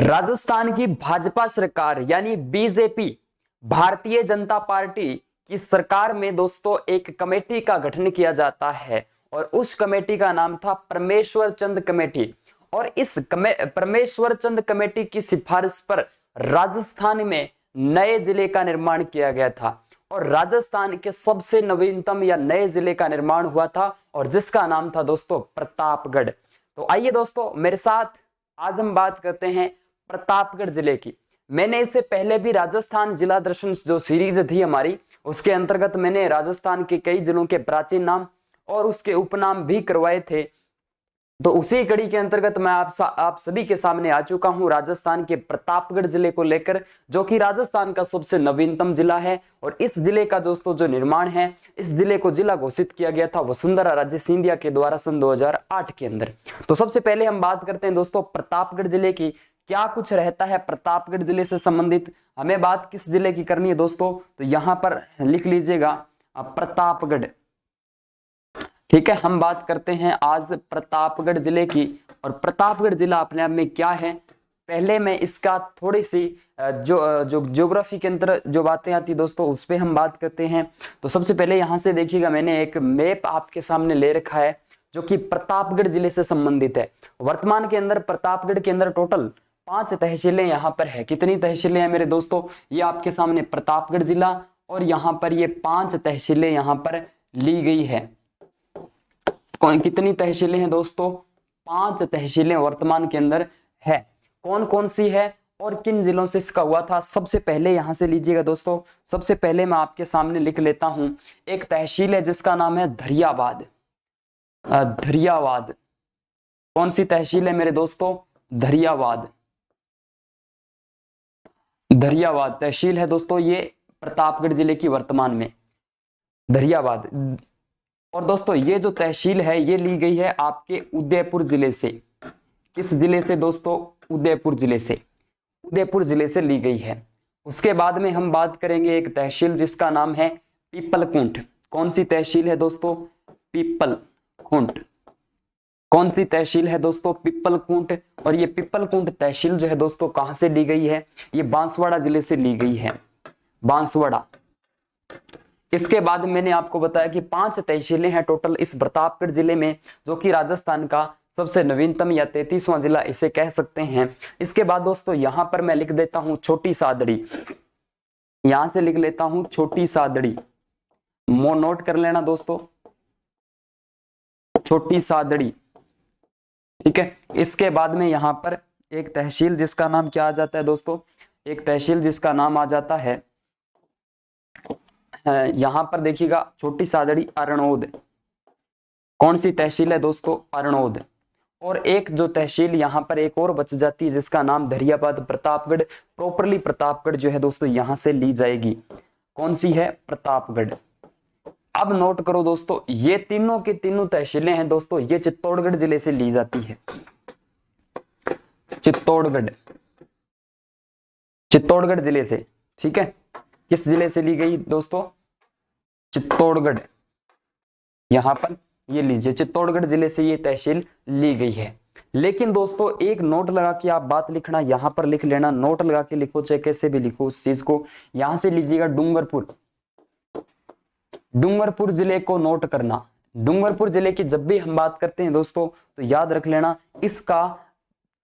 राजस्थान की भाजपा सरकार यानी बीजेपी, भारतीय जनता पार्टी की सरकार में दोस्तों एक कमेटी का गठन किया जाता है और उस कमेटी का नाम था परमेश्वर चंद कमेटी। और इस परमेश्वर चंद कमेटी की सिफारिश पर राजस्थान में नए जिले का निर्माण किया गया था और राजस्थान के सबसे नवीनतम या नए जिले का निर्माण हुआ था और जिसका नाम था दोस्तों प्रतापगढ़। तो आइए दोस्तों मेरे साथ आज हम बात करते हैं प्रतापगढ़ जिले की। मैंने इससे पहले भी राजस्थान जिला दर्शन जो सीरीज थी हमारी, उसके अंतर्गत मैंने राजस्थान के कई जिलों के प्राचीन नाम और उसके उपनाम भी करवाए थे। तो उसी कड़ी के अंतर्गत मैं आप सभी के सामने आ चुका हूं राजस्थान के प्रतापगढ़ जिले को लेकर, जो कि राजस्थान का सबसे नवीनतम जिला है। और इस जिले का दोस्तों जो निर्माण है, इस जिले को जिला घोषित किया गया था वसुंधरा राजे सिंधिया के द्वारा सन 2008 के अंदर। तो सबसे पहले हम बात करते हैं दोस्तों प्रतापगढ़ जिले की, क्या कुछ रहता है प्रतापगढ़ जिले से संबंधित। हमें बात किस जिले की करनी है दोस्तों, तो यहां पर लिख लीजिएगा प्रतापगढ़। ठीक है, हम बात करते हैं आज प्रतापगढ़ जिले की। और प्रतापगढ़ जिला अपने आप में क्या है, पहले मैं इसका थोड़ी सी जो ज्योग्राफी के अंदर जो बातें आती दोस्तों उस पे हम बात करते हैं। तो सबसे पहले यहां से देखिएगा, मैंने एक मैप आपके सामने ले रखा है जो कि प्रतापगढ़ जिले से संबंधित है। वर्तमान के अंदर प्रतापगढ़ के अंदर टोटल 5 तहसीलें यहाँ पर है। कितनी तहसीलें हैं मेरे दोस्तों, ये आपके सामने प्रतापगढ़ जिला और यहाँ पर ये 5 तहसीलें यहाँ पर ली गई है। कितनी तहसीलें हैं दोस्तों, 5 तहसीलें वर्तमान के अंदर है। कौन कौन सी है और किन जिलों से इसका हुआ था, सबसे पहले यहां से लीजिएगा दोस्तों। सबसे पहले मैं आपके सामने लिख लेता हूं, एक तहसील है जिसका नाम है धरियावाद। धरियावाद कौन सी तहसील है मेरे दोस्तों, धरियावाद। धरियावाद तहसील है दोस्तों, ये प्रतापगढ़ जिले की वर्तमान में धरियावाद। और दोस्तों ये जो तहसील है ये ली गई है आपके उदयपुर जिले से। किस जिले से दोस्तों, उदयपुर जिले से। उदयपुर जिले से ली गई है। उसके बाद में हम बात करेंगे एक तहसील जिसका नाम है पीपलकुंठ। कौन सी तहसील है दोस्तों, पीपलकुंठ। कौन सी तहसील है दोस्तों, पीपलकुंठ। और ये पीपलकुंठ तहसील जो है दोस्तों कहां से ली गई है, ये बांसवाड़ा जिले से ली गई है, बांसवाड़ा। इसके बाद मैंने आपको बताया कि 5 तहसीलें हैं टोटल इस प्रतापगढ़ जिले में, जो कि राजस्थान का सबसे नवीनतम या 33वां जिला इसे कह सकते हैं। इसके बाद दोस्तों यहां पर मैं लिख देता हूं छोटी सादड़ी, यहां से लिख लेता हूं छोटी सादड़ी, नोट कर लेना दोस्तों, छोटी सादड़ी। ठीक है, इसके बाद में यहां पर एक तहसील जिसका नाम क्या आ जाता है दोस्तों, एक तहसील जिसका नाम आ जाता है यहां पर देखिएगा छोटी सादड़ी अरणोद। कौन सी तहसील है दोस्तों, अरणोद। और एक जो तहसील यहां पर एक और बच जाती है जिसका नाम धरियावाद। प्रतापगढ़ प्रॉपरली प्रतापगढ़ जो है दोस्तों यहां से ली जाएगी। कौन सी है, प्रतापगढ़। अब नोट करो दोस्तों, ये तीनों की तीनों तहसीलें हैं दोस्तों, ये चित्तौड़गढ़ जिले से ली जाती है। चित्तौड़गढ़, चित्तौड़गढ़ जिले से। ठीक है, किस जिले से ली गई दोस्तों, चित्तौड़गढ़। यहां पर ये लीजिए चित्तौड़गढ़ जिले से ये तहसील ली गई है। लेकिन दोस्तों एक नोट लगा के आप बात लिखना, यहां पर लिख लेना, नोट लगा के लिखो चाहे कैसे भी लिखो उस चीज को। यहां से लीजिएगा डूंगरपुर। डूंगरपुर जिले को नोट करना। डूंगरपुर जिले की जब भी हम बात करते हैं दोस्तों तो याद रख लेना, इसका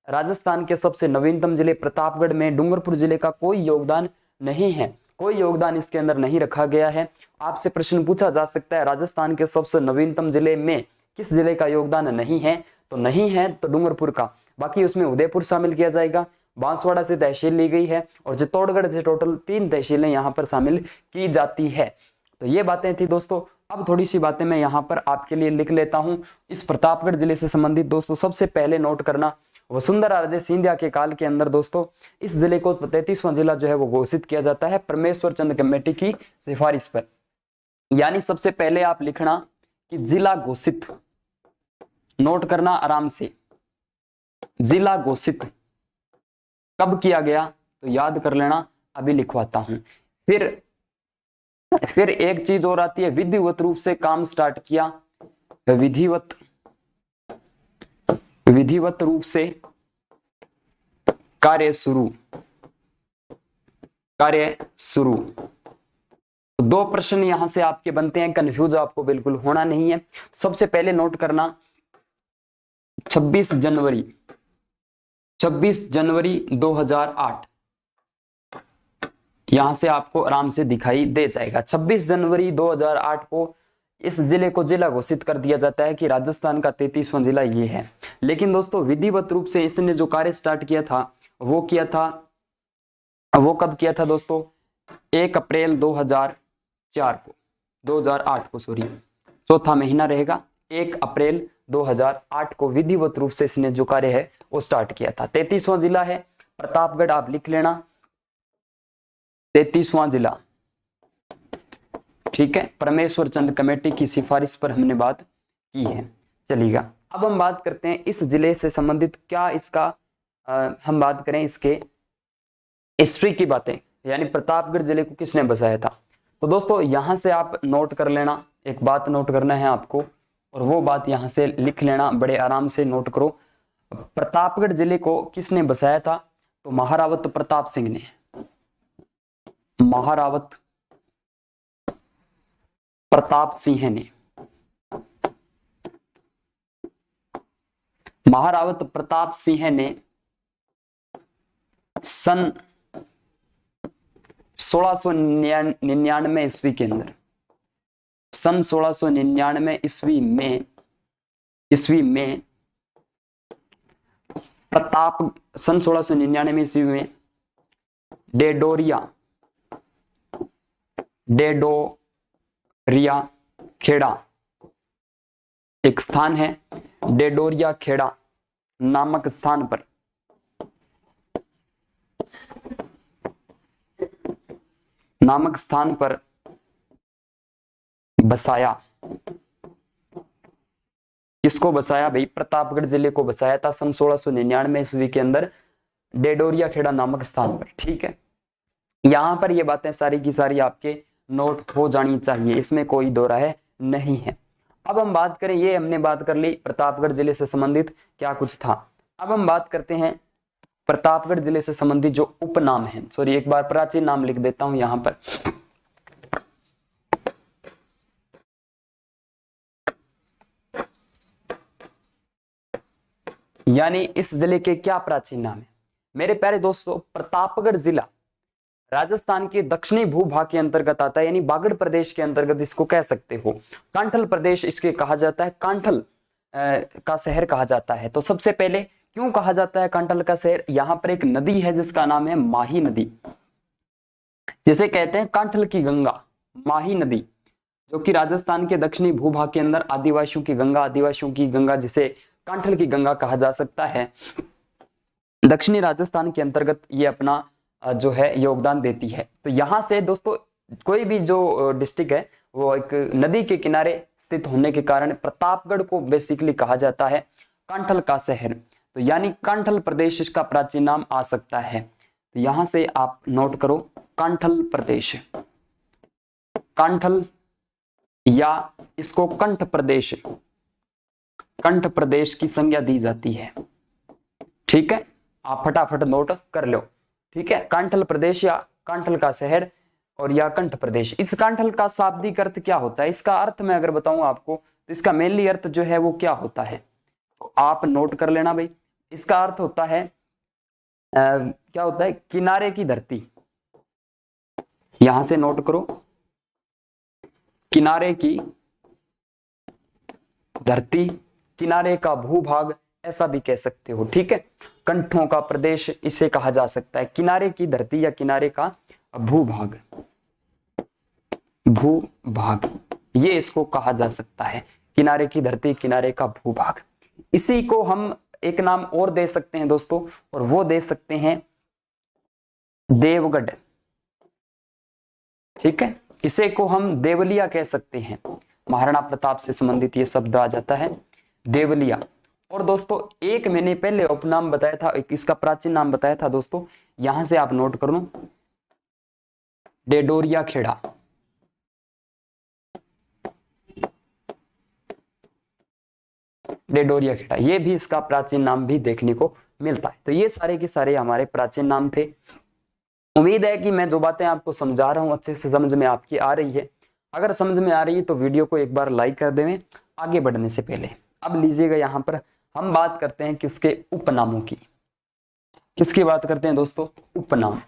राजस्थान के सबसे नवीनतम जिले प्रतापगढ़ में डूंगरपुर जिले का कोई योगदान नहीं है, कोई योगदान इसके अंदर नहीं रखा गया है। आपसे प्रश्न पूछा जा सकता है राजस्थान के सबसे नवीनतम जिले में किस जिले का योगदान नहीं है, तो नहीं है तो डूंगरपुर का। बाकी उसमें उदयपुर शामिल किया जाएगा, बांसवाड़ा से तहसील ली गई है और चित्तौड़गढ़ से टोटल 3 तहसीलें यहाँ पर शामिल की जाती है। तो ये बातें थी दोस्तों। अब थोड़ी सी बातें मैं यहाँ पर आपके लिए लिख लेता हूँ इस प्रतापगढ़ जिले से संबंधित दोस्तों। सबसे पहले नोट करना, वसुंधरा राजे सिंधिया के काल के अंदर दोस्तों इस जिले को 33वां जिला जो है वो घोषित किया जाता है परमेश्वर चंद कमेटी की सिफारिश पर। यानी सबसे पहले आप लिखना कि जिला घोषित, नोट करना आराम से, जिला घोषित कब किया गया तो याद कर लेना, अभी लिखवाता हूं। फिर एक चीज और आती है, विधिवत रूप से काम स्टार्ट किया, विधिवत रूप से कार्य शुरू, कार्य शुरू। दो प्रश्न यहां से आपके बनते हैं, कंफ्यूज आपको बिल्कुल होना नहीं है। सबसे पहले नोट करना 26 जनवरी 2008, यहां से आपको आराम से दिखाई दे जाएगा। 26 जनवरी 2008 को इस जिले को जिला घोषित कर दिया जाता है कि राजस्थान का 33वां जिला ये है। लेकिन दोस्तों विधिवत रूप से इसने जो कार्य स्टार्ट किया था वो कब किया था दोस्तों? 1 अप्रैल 2008 को सॉरी, चौथा महीना रहेगा। 1 अप्रैल 2008 को विधिवत रूप से इसने जो कार्य है वो स्टार्ट किया था। 33वां जिला है प्रतापगढ़, आप लिख लेना 33वां जिला, ठीक है। परमेश्वर चंद कमेटी की सिफारिश पर हमने बात की है, चलिएगा। अब हम बात करते हैं इस जिले से संबंधित क्या इसका हम बात करें इसके हिस्ट्री की बातें, यानी प्रतापगढ़ जिले को किसने बसाया था। तो दोस्तों यहां से आप नोट कर लेना, एक बात नोट करना है आपको, और वो बात यहां से लिख लेना, बड़े आराम से नोट करो। प्रतापगढ़ जिले को किसने बसाया था? तो महारावत प्रताप सिंह ने, महारावत प्रताप सिंह ने, महारावत प्रताप सिंह ने सन 1699 ईस्वी के अंदर, सन 1699 ईस्वी में सन 1699 ईस्वी में डेडोरिया खेड़ा, एक स्थान है डेडोरिया खेड़ा नामक स्थान पर बसाया। किसको बसाया भाई? प्रतापगढ़ जिले को बसाया था सन 1699 ईस्वी के अंदर डेडोरिया खेड़ा नामक स्थान पर, ठीक है। यहां पर ये बातें सारी की सारी आपके नोट हो जानी चाहिए, इसमें कोई दो राय नहीं है। अब हम बात करें, ये हमने बात कर ली प्रतापगढ़ जिले से संबंधित क्या कुछ था। अब हम बात करते हैं प्रतापगढ़ जिले से संबंधित जो उपनाम है, सॉरी एक बार प्राचीन नाम लिख देता हूं यहां पर। यानी इस जिले के क्या प्राचीन नाम है मेरे प्यारे दोस्तों? प्रतापगढ़ जिला राजस्थान के दक्षिणी भूभाग के अंतर्गत आता है, यानी बागड़ प्रदेश के अंतर्गत इसको कह सकते हो। कांठल प्रदेश इसके कहा जाता है, कांठल का शहर कहा जाता है। तो सबसे पहले क्यों कहा जाता है कांठल का शहर? यहां पर एक नदी है जिसका नाम है माही नदी, जिसे कहते हैं कांठल की गंगा, माही नदी, जो कि राजस्थान के दक्षिणी भूभाग के अंदर आदिवासियों की गंगा जिसे कांठल की गंगा कहा जा सकता है, दक्षिणी राजस्थान के अंतर्गत ये अपना जो है योगदान देती है। तो यहां से दोस्तों कोई भी जो डिस्ट्रिक्ट है वो एक नदी के किनारे स्थित होने के कारण प्रतापगढ़ को बेसिकली कहा जाता है कांठल का शहर। तो यानी कांठल प्रदेश इसका प्राचीन नाम आ सकता है। तो यहां से आप नोट करो कांठल प्रदेश, कांठल या इसको कंठ प्रदेश की संज्ञा दी जाती है, ठीक है। आप फटाफट नोट कर लो, ठीक है। कांठल प्रदेश या कांठल का शहर और या कंठ प्रदेश। इस कांठल का शाब्दिक अर्थ क्या होता है? इसका अर्थ मैं अगर बताऊं आपको तो इसका मेनली अर्थ जो है वो क्या होता है, तो आप नोट कर लेना भाई। इसका अर्थ होता है क्या होता है? किनारे की धरती। यहां से नोट करो, किनारे की धरती, किनारे का भूभाग ऐसा भी कह सकते हो, ठीक है। कंठों का प्रदेश इसे कहा जा सकता है, किनारे की धरती या किनारे का भूभाग ये इसको कहा जा सकता है, किनारे की धरती, किनारे का भूभाग। इसी को हम एक नाम और दे सकते हैं दोस्तों, और वो दे सकते हैं देवगढ़, ठीक है। इसे को हम देवलिया कह सकते हैं, महाराणा प्रताप से संबंधित ये शब्द आ जाता है देवलिया। और दोस्तों एक मैंने पहले उपनाम बताया था, एक इसका प्राचीन नाम बताया था दोस्तों, यहां से आप नोट कर लो डेडोरिया खेड़ा, ये भी इसका प्राचीन नाम भी देखने को मिलता है। तो ये सारे के सारे हमारे प्राचीन नाम थे। उम्मीद है कि मैं जो बातें आपको समझा रहा हूं अच्छे से समझ में आपकी आ रही है। अगर समझ में आ रही है तो वीडियो को एक बार लाइक कर देवें आगे बढ़ने से पहले। अब लीजिएगा, यहां पर हम बात करते हैं किसके, उपनामों की। किसकी बात करते हैं दोस्तों, उपनाम।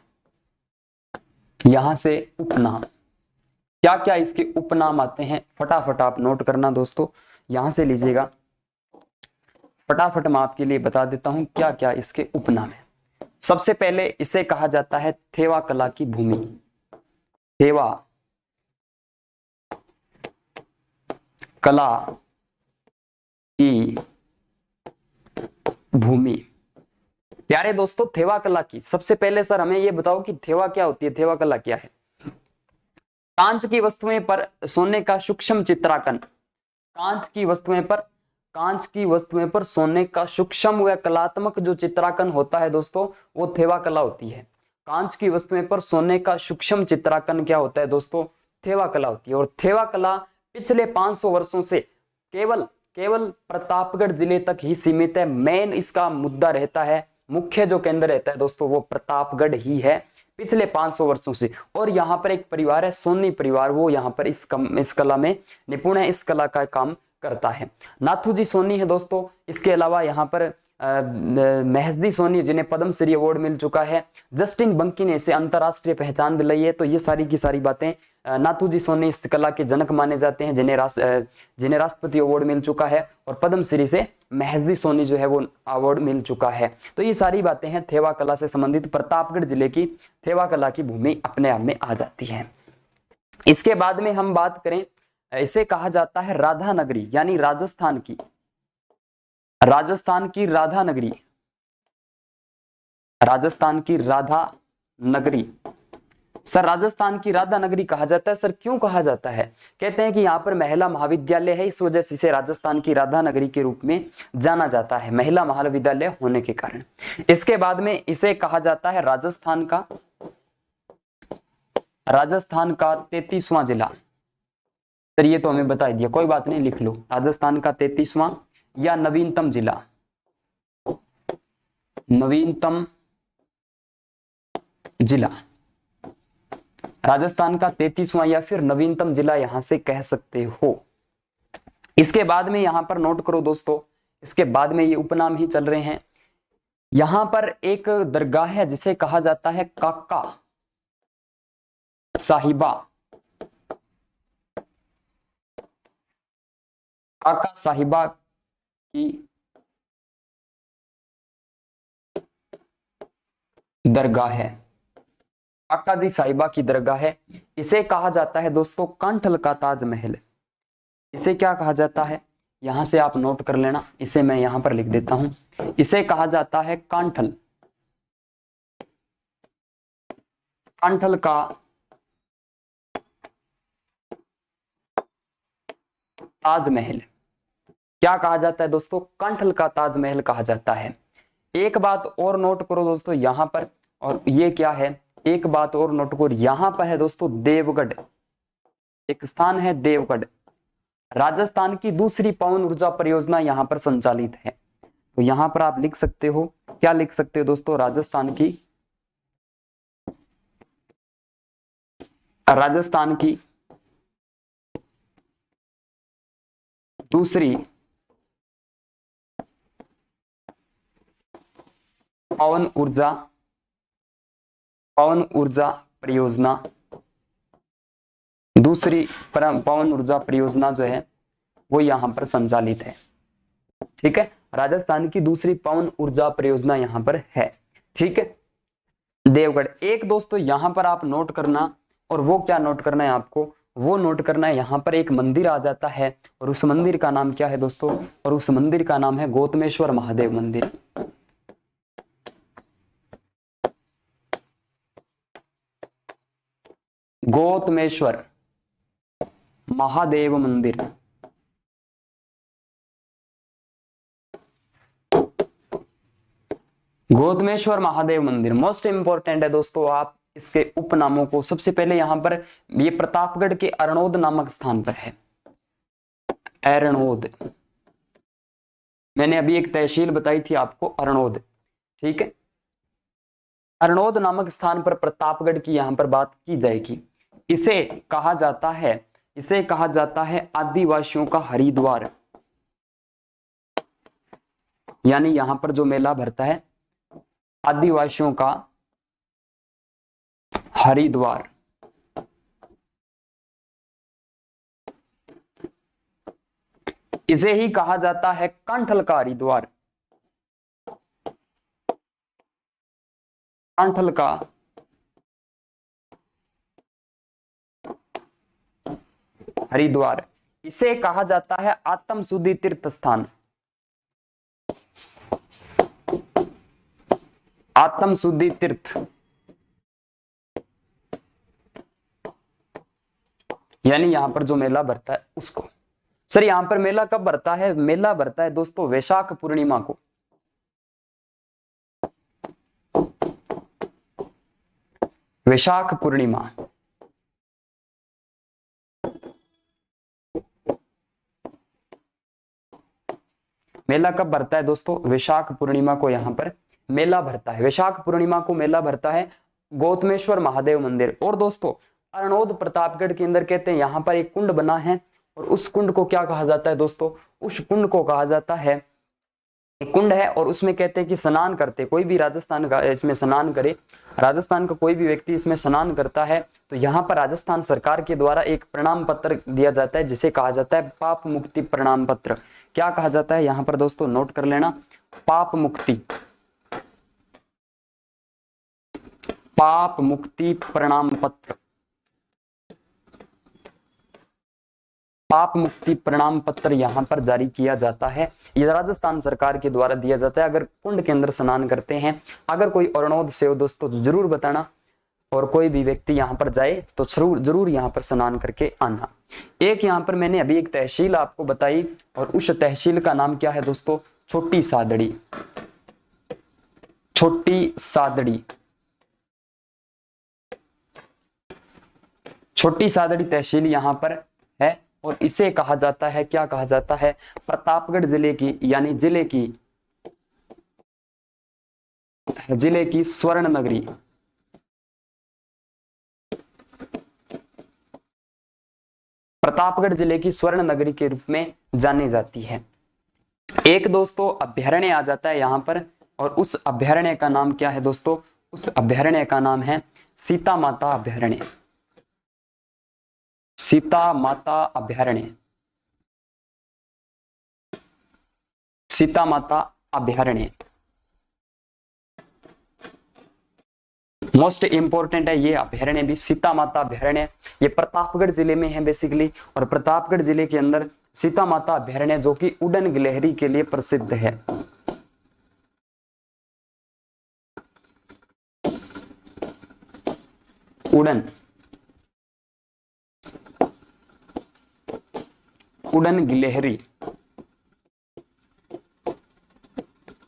यहां से उपनाम, क्या क्या इसके उपनाम आते हैं फटाफट आप नोट करना दोस्तों। यहां से लीजिएगा, फटाफट मैं आपके लिए बता देता हूं क्या क्या इसके उपनाम है। सबसे पहले इसे कहा जाता है थेवा कला की भूमि। थेवा कला की भूमि। प्यारे दोस्तों, थेवा कला की, सबसे पहले सर हमें यह बताओ कि थेवा क्या होती है, थेवा कला क्या है। कांच की वस्तुएं पर सोने का सूक्ष्म चित्रांकन। कांच की वस्तुएं पर, कांच की वस्तुएं पर सोने का सूक्ष्म व कलात्मक जो चित्रांकन होता है दोस्तों, वो थेवा कला होती है। कांच की वस्तुएं पर सोने का सूक्ष्म चित्रांकन क्या होता है दोस्तों, थेवा कला होती है। और थेवा कला पिछले 500 वर्षों से केवल प्रतापगढ़ जिले तक ही सीमित है। मेन इसका मुद्दा रहता है, मुख्य जो केंद्र रहता है दोस्तों, वो प्रतापगढ़ ही है पिछले 500 वर्षों से। और यहाँ पर एक परिवार है, सोनी परिवार, वो यहाँ पर इस कला में निपुण है, इस कला का काम करता है। नाथूजी सोनी है दोस्तों। इसके अलावा यहाँ पर महजदी सोनी, जिन्हें पद्मश्री अवार्ड मिल चुका है। जस्टिन बंकी ने इसे अंतरराष्ट्रीय पहचान दिलाई है। तो ये सारी की सारी बातें, नाथूजी सोनी इस कला के जनक माने जाते हैं, जिन्हें राष्ट्रपति अवार्ड मिल चुका है। और पद्मश्री से महजदी सोनी जो है वो अवार्ड मिल चुका है। तो ये सारी बातें हैं थेवा कला से संबंधित। प्रतापगढ़ जिले की थेवा कला की भूमि अपने आप में आ जाती है। इसके बाद में हम बात करें, इसे कहा जाता है राधा नगरी, यानी राजस्थान की, राजस्थान की राधा नगरी। राजस्थान की राधा नगरी। सर राजस्थान की राधा नगरी कहा जाता है, सर क्यों कहा जाता है? कहते हैं कि यहाँ पर महिला महाविद्यालय है, इस वजह से इसे राजस्थान की राधा नगरी के रूप में जाना जाता है, महिला महाविद्यालय होने के कारण। इसके बाद में इसे कहा जाता है राजस्थान का 33वां जिला। सर ये तो हमें बता दिया, कोई बात नहीं, लिख लो, राजस्थान का 33वां या नवीनतम जिला, नवीनतम जिला, राजस्थान का 33वां या फिर नवीनतम जिला यहां से कह सकते हो। इसके बाद में यहां पर नोट करो दोस्तों, इसके बाद में ये उपनाम ही चल रहे हैं। यहां पर एक दरगाह है जिसे कहा जाता है काका साहिबा। काका साहिबा की दरगाह है, काका जी साहिबा की दरगाह है। इसे कहा जाता है दोस्तों कांठल का ताजमहल। इसे क्या कहा जाता है, यहां से आप नोट कर लेना, इसे मैं यहां पर लिख देता हूं। इसे कहा जाता है कांठल, कांठल का ताजमहल। क्या कहा जाता है दोस्तों, कांठल का ताजमहल कहा जाता है। एक बात और नोट करो दोस्तों यहां पर, और ये क्या है, एक बात और नोट करो, यहां पर है दोस्तों देवगढ़, एक स्थान है देवगढ़। राजस्थान की दूसरी पवन ऊर्जा परियोजना यहां पर संचालित है। तो यहां पर आप लिख सकते हो, क्या लिख सकते हो दोस्तों, राजस्थान की दूसरी पवन ऊर्जा परियोजना, दूसरी पवन ऊर्जा परियोजना जो है वो यहां पर संचालित है। ठीक है, राजस्थान की दूसरी पवन ऊर्जा परियोजना यहां पर है। ठीक है, देवगढ़। एक दोस्तों यहां पर आप नोट करना, और वो क्या नोट करना है आपको, वो नोट करना है, यहां पर एक मंदिर आ जाता है, और उस मंदिर का नाम क्या है दोस्तों, और उस मंदिर का नाम है गौतमेश्वर महादेव मंदिर। गौतमेश्वर महादेव मंदिर। गौतमेश्वर महादेव मंदिर मोस्ट इंपॉर्टेंट है दोस्तों। आप इसके उपनामों को, सबसे पहले यहां पर ये प्रतापगढ़ के अरणोद नामक स्थान पर है, अरणोद। मैंने अभी एक तहसील बताई थी आपको, अरणोद। ठीक है। अरनोद नामक स्थान पर प्रतापगढ़ की यहां पर बात की जाएगी। इसे कहा जाता है आदिवासियों का हरिद्वार, यानी यहां पर जो मेला भरता है आदिवासियों का हरिद्वार। इसे ही कहा जाता है कांठल का हरिद्वार, कांठल का हरिद्वार। इसे कहा जाता है आत्म शुद्धि तीर्थ स्थान, आत्म शुद्धि तीर्थ, यानी यहां पर जो मेला भरता है उसको। सर यहां पर मेला कब भरता है? मेला भरता है दोस्तों वैशाख पूर्णिमा को, वैशाख पूर्णिमा। मेला कब भरता है दोस्तों? वैशाख पूर्णिमा को यहां पर मेला भरता है। वैशाख पूर्णिमा को मेला भरता है गौतमेश्वर महादेव मंदिर। और दोस्तों अरनोद प्रतापगढ़ के अंदर कहते हैं यहां पर एक कुंड बना है, और उस कुंड को क्या कहा जाता है दोस्तों? उस कुंड को कहा जाता है, एक कुंड है और उसमें कहते हैं कि स्नान करते, कोई भी राजस्थान का इसमें स्नान करे, राजस्थान का कोई भी व्यक्ति इसमें स्नान करता है तो यहाँ पर राजस्थान सरकार के द्वारा एक प्रणाम पत्र दिया जाता है जिसे कहा जाता है पाप मुक्ति प्रणाम पत्र। क्या कहा जाता है यहाँ पर दोस्तों? नोट कर लेना, पाप मुक्ति, पाप मुक्ति प्रणाम पत्र, पाप मुक्ति प्रणाम पत्र यहाँ पर जारी किया जाता है। यह राजस्थान सरकार के द्वारा दिया जाता है। अगर कुंड के अंदर स्नान करते हैं, अगर कोई अरनोद से हो दोस्तों तो जरूर बताना, और कोई भी व्यक्ति यहाँ पर जाए तो जरूर यहाँ पर स्नान करके आना। एक यहाँ पर मैंने अभी एक तहसील आपको बताई, और उस तहसील का नाम क्या है दोस्तों? छोटी सादड़ी, छोटी सादड़ी, छोटी सादड़ी तहसील यहाँ पर है। और इसे कहा जाता है, क्या कहा जाता है? प्रतापगढ़ जिले की, यानी जिले की स्वर्ण नगरी, प्रतापगढ़ जिले की स्वर्ण नगरी के रूप में जानी जाती है। एक दोस्तों अभ्यारण्य आ जाता है यहाँ पर, और उस अभ्यारण्य का नाम क्या है दोस्तों? उस अभ्यारण्य का नाम है सीता माता अभ्यारण्य, सीता माता अभ्यारण्य, सीता माता अभ्यारण्य। मोस्ट इंपोर्टेंट है ये अभ्यारण्य भी, सीता माता अभ्यारण्य। ये प्रतापगढ़ जिले में है बेसिकली, और प्रतापगढ़ जिले के अंदर सीता माता अभ्यारण्य जो कि उड़न गिलहरी के लिए प्रसिद्ध है। उड़न गिलहरी,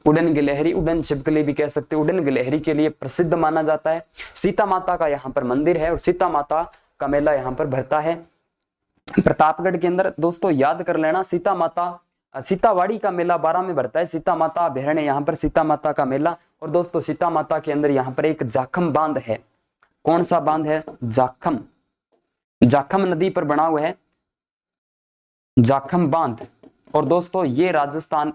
उड़न गिलहरी, उड़न छिपकली भी कह सकते हो, उड़न गिलहरी के लिए प्रसिद्ध माना जाता है। सीता माता का यहाँ पर मंदिर है और सीता माता का मेला यहाँ पर भरता है प्रतापगढ़ के अंदर। दोस्तों याद कर लेना, सीता माता सीतावाड़ी का मेला 12 में भरता है, सीता माता अभ्यारण्य यहाँ पर सीता माता का मेला। और दोस्तों सीता माता के अंदर यहाँ पर एक जाखम बांध है। कौन सा बांध है? जाखम, जाखम नदी पर बना हुआ है जाखम बांध। और दोस्तों ये राजस्थान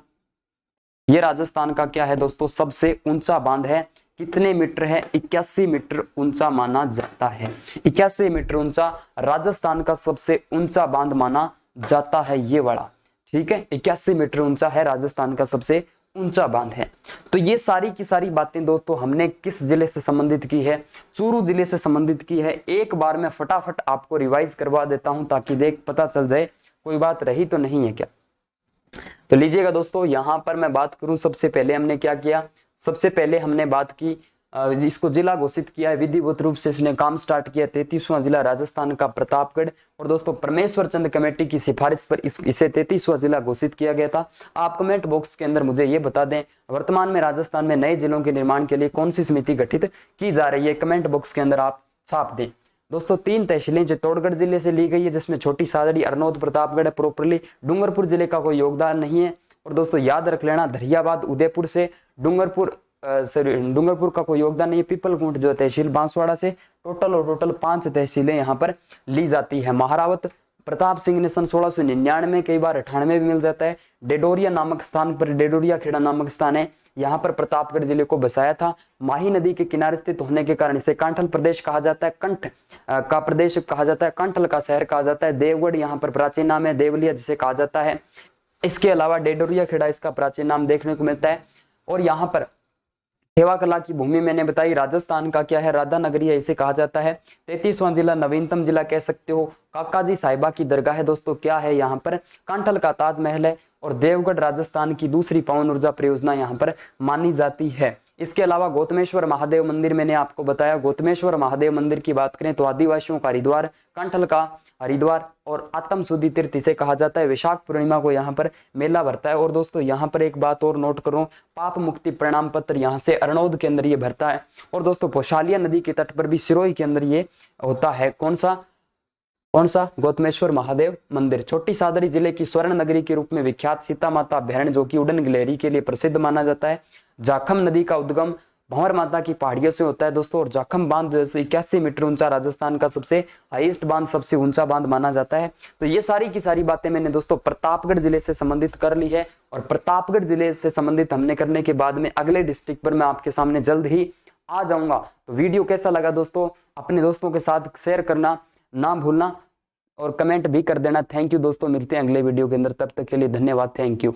का क्या है दोस्तों? सबसे ऊंचा बांध है। कितने मीटर है? 81 मीटर ऊंचा माना जाता है। 81 मीटर ऊंचा राजस्थान का सबसे ऊंचा बांध माना जाता है ये वाला, ठीक है। 81 मीटर ऊंचा है, राजस्थान का सबसे ऊंचा बांध है। तो ये सारी की सारी बातें दोस्तों हमने किस जिले से संबंधित की है? चूरू जिले से संबंधित की है। एक बार मैं फटाफट आपको रिवाइज करवा देता हूं ताकि पता चल जाए कोई बात रही तो नहीं है क्या। तो लीजिएगा दोस्तों, यहां पर मैं बात करूं, सबसे पहले हमने क्या किया? सबसे पहले हमने बात की, इसको जिला घोषित किया है, विधिवत रूप से इसने काम स्टार्ट किया। 33वां जिला राजस्थान का प्रतापगढ़। और दोस्तों परमेश्वर चंद कमेटी की सिफारिश पर इसे 33वां जिला घोषित किया गया था। आप कमेंट बॉक्स के अंदर मुझे ये बता दें, वर्तमान में राजस्थान में नए जिलों के निर्माण के लिए कौन सी समिति गठित की जा रही है? कमेंट बॉक्स के अंदर आप छाप दें। दोस्तों 3 तहसीलें चित्तौड़गढ़ जिले से ली गई है, जिसमें छोटी सादड़ी, अरनोद, प्रतापगढ़। प्रॉपरली डूंगरपुर जिले का कोई योगदान नहीं है। और दोस्तों याद रख लेना, दरियाबाद उदयपुर से, डूंगरपुर डूंगरपुर का कोई योगदान नहीं है। पीपलकुंट जो तहसील बांसवाड़ा से टोटल 5 तहसीलें यहाँ पर ली जाती है। महारावत प्रताप सिंह ने सन 1699, कई बार 98 भी मिल जाता है, डेडोरिया नामक स्थान पर, डेडोरिया खेड़ा नामक स्थान है, यहाँ पर प्रतापगढ़ जिले को बसाया था। माही नदी के किनारे स्थित होने के कारण इसे कांठल प्रदेश कहा जाता है, कंठ का प्रदेश कहा जाता है, कांठल का शहर कहा जाता है। देवगढ़ यहाँ पर प्राचीन नाम है, देवलिया जिसे कहा जाता है। इसके अलावा डेडोरिया खेड़ा इसका प्राचीन नाम देखने को मिलता है। और यहाँ पर थेवा कला की भूमि मैंने बताई, राजस्थान का क्या है, राधा नगरी है, इसे कहा जाता है। 33वां जिला, नवीनतम जिला कह सकते हो। काकाजी साहिबा की दरगाह है दोस्तों, क्या है यहाँ पर, कांठल का ताजमहल है। और देवगढ़ राजस्थान की दूसरी पवन ऊर्जा परियोजना यहाँ पर मानी जाती है। इसके अलावा गौतमेश्वर महादेव मंदिर मैंने आपको बताया। गौतमेश्वर महादेव मंदिर की बात करें तो आदिवासियों का हरिद्वार, कांठल का हरिद्वार और आत्म शुद्धि तीर्थ इसे कहा जाता है। वैशाख पूर्णिमा को यहाँ पर मेला भरता है। और दोस्तों यहाँ पर एक बात और नोट करो, पाप मुक्ति प्रणाम पत्र यहाँ से अरनौद के अंदर ये भरता है। और दोस्तों पोशालिया नदी के तट पर भी सिरोही के अंदर ये होता है। कौन सा गौतमेश्वर महादेव मंदिर। छोटी सादरी जिले की स्वर्ण नगरी के रूप में विख्यात सीता माता अभ्यारण्य जो कि उड़न गिलहरी के लिए प्रसिद्ध माना जाता है। जाखम नदी का उद्गम भंवर माता की पहाड़ियों से होता है दोस्तों। और जाखम बांध 81 मीटर ऊंचा, राजस्थान का सबसे हाईएस्ट बांध, सबसे ऊंचा बांध माना जाता है। तो ये सारी की सारी बातें मैंने दोस्तों प्रतापगढ़ जिले से संबंधित कर ली है। और प्रतापगढ़ जिले से संबंधित हमने करने के बाद में अगले डिस्ट्रिक्ट पर मैं आपके सामने जल्द ही आ जाऊंगा। तो वीडियो कैसा लगा दोस्तों, अपने दोस्तों के साथ शेयर करना ना भूलना और कमेंट भी कर देना। थैंक यू दोस्तों, मिलते हैं अगले वीडियो के अंदर, तब तक के लिए धन्यवाद, थैंक यू।